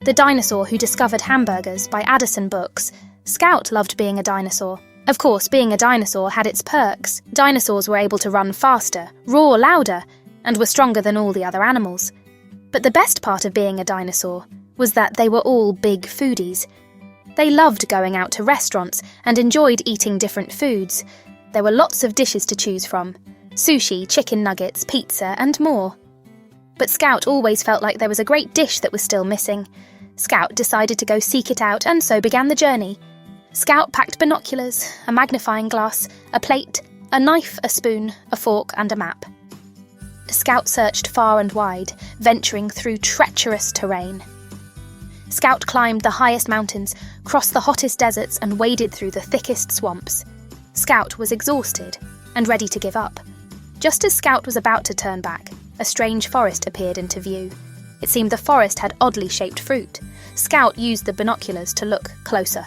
The Dinosaur Who Discovered Hamburgers by Adisan Books. Scout loved being a dinosaur. Of course, being a dinosaur had its perks. Dinosaurs were able to run faster, roar louder, and were stronger than all the other animals. But the best part of being a dinosaur was that they were all big foodies. They loved going out to restaurants and enjoyed eating different foods. There were lots of dishes to choose from: sushi, chicken nuggets, pizza, and more. But Scout always felt like there was a great dish that was still missing. Scout decided to go seek it out, and so began the journey. Scout packed binoculars, a magnifying glass, a plate, a knife, a spoon, a fork, and a map. Scout searched far and wide, venturing through treacherous terrain. Scout climbed the highest mountains, crossed the hottest deserts, and waded through the thickest swamps. Scout was exhausted and ready to give up. Just as Scout was about to turn back, a strange forest appeared into view. It seemed the forest had oddly shaped fruit. Scout used the binoculars to look closer.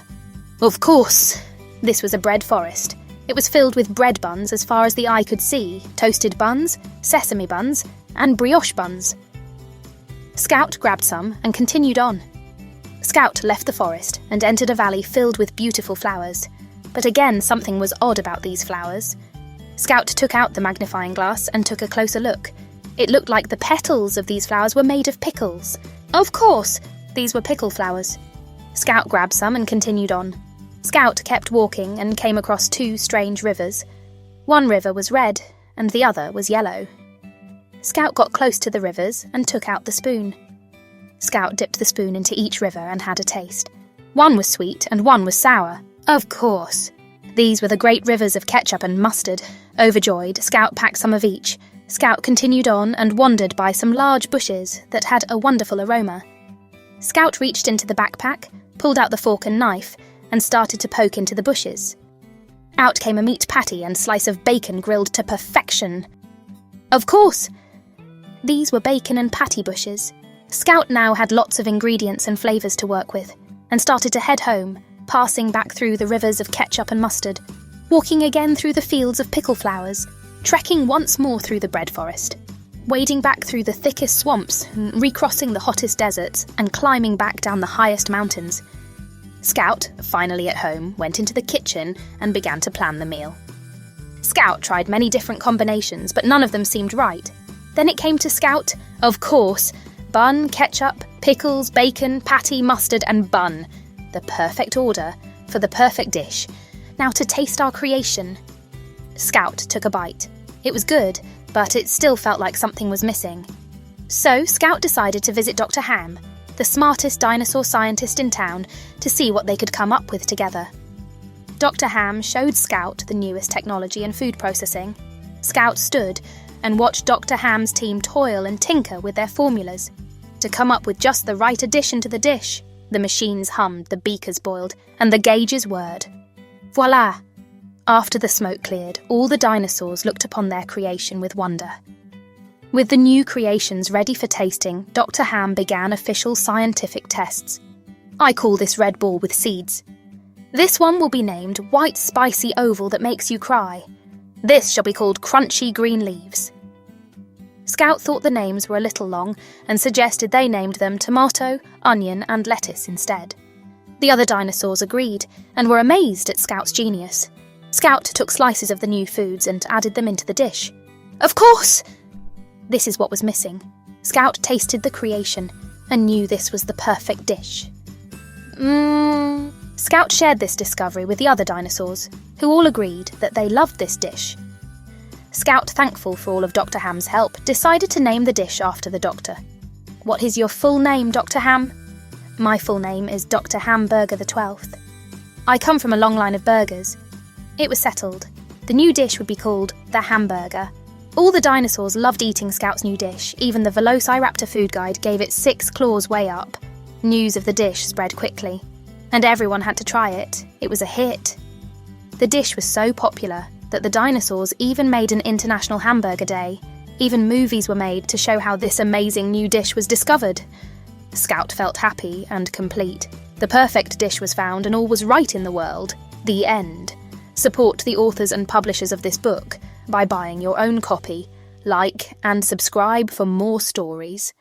Of course! This was a bread forest. It was filled with bread buns as far as the eye could see, toasted buns, sesame buns, and brioche buns. Scout grabbed some and continued on. Scout left the forest and entered a valley filled with beautiful flowers. But again, something was odd about these flowers. Scout took out the magnifying glass and took a closer look. It looked like the petals of these flowers were made of pickles. Of course! These were pickle flowers. Scout grabbed some and continued on. Scout kept walking and came across two strange rivers. One river was red and the other was yellow. Scout got close to the rivers and took out the spoon. Scout dipped the spoon into each river and had a taste. One was sweet and one was sour. Of course! These were the great rivers of ketchup and mustard. Overjoyed, Scout packed some of each. Scout continued on and wandered by some large bushes that had a wonderful aroma. Scout reached into the backpack, pulled out the fork and knife, and started to poke into the bushes. Out came a meat patty and slice of bacon grilled to perfection. Of course! These were bacon and patty bushes. Scout now had lots of ingredients and flavours to work with, and started to head home, passing back through the rivers of ketchup and mustard, walking again through the fields of pickle flowers, trekking once more through the bread forest, wading back through the thickest swamps, and recrossing the hottest deserts, and climbing back down the highest mountains. Scout, finally at home, went into the kitchen and began to plan the meal. Scout tried many different combinations, but none of them seemed right. Then it came to Scout, of course, bun, ketchup, pickles, bacon, patty, mustard, and bun. The perfect order for the perfect dish. Now to taste our creation. Scout took a bite. It was good, but it still felt like something was missing. So Scout decided to visit Dr. Ham, the smartest dinosaur scientist in town, to see what they could come up with together. Dr. Ham showed Scout the newest technology in food processing. Scout stood and watched Dr. Ham's team toil and tinker with their formulas to come up with just the right addition to the dish. The machines hummed, the beakers boiled, and the gauges whirred. Voila! After the smoke cleared, all the dinosaurs looked upon their creation with wonder. With the new creations ready for tasting, Dr. Ham began official scientific tests. I call this red ball with seeds. This one will be named White Spicy Oval That Makes You Cry. This shall be called Crunchy Green Leaves. Scout thought the names were a little long and suggested they named them Tomato, Onion, and Lettuce instead. The other dinosaurs agreed and were amazed at Scout's genius. Scout took slices of the new foods and added them into the dish. Of course! This is what was missing. Scout tasted the creation and knew this was the perfect dish. Scout shared this discovery with the other dinosaurs, who all agreed that they loved this dish. Scout, thankful for all of Dr. Ham's help, decided to name the dish after the doctor. What is your full name, Dr. Ham? My full name is Dr. Hamburger the 12th. I come from a long line of burgers. It was settled. The new dish would be called the Hamburger. All the dinosaurs loved eating Scout's new dish. Even the Velociraptor food guide gave it 6 claws way up. News of the dish spread quickly, and everyone had to try it. It was a hit. The dish was so popular that the dinosaurs even made an International Hamburger Day. Even movies were made to show how this amazing new dish was discovered. Scout felt happy and complete. The perfect dish was found and all was right in the world. The end. Support the authors and publishers of this book by buying your own copy. Like and subscribe for more stories.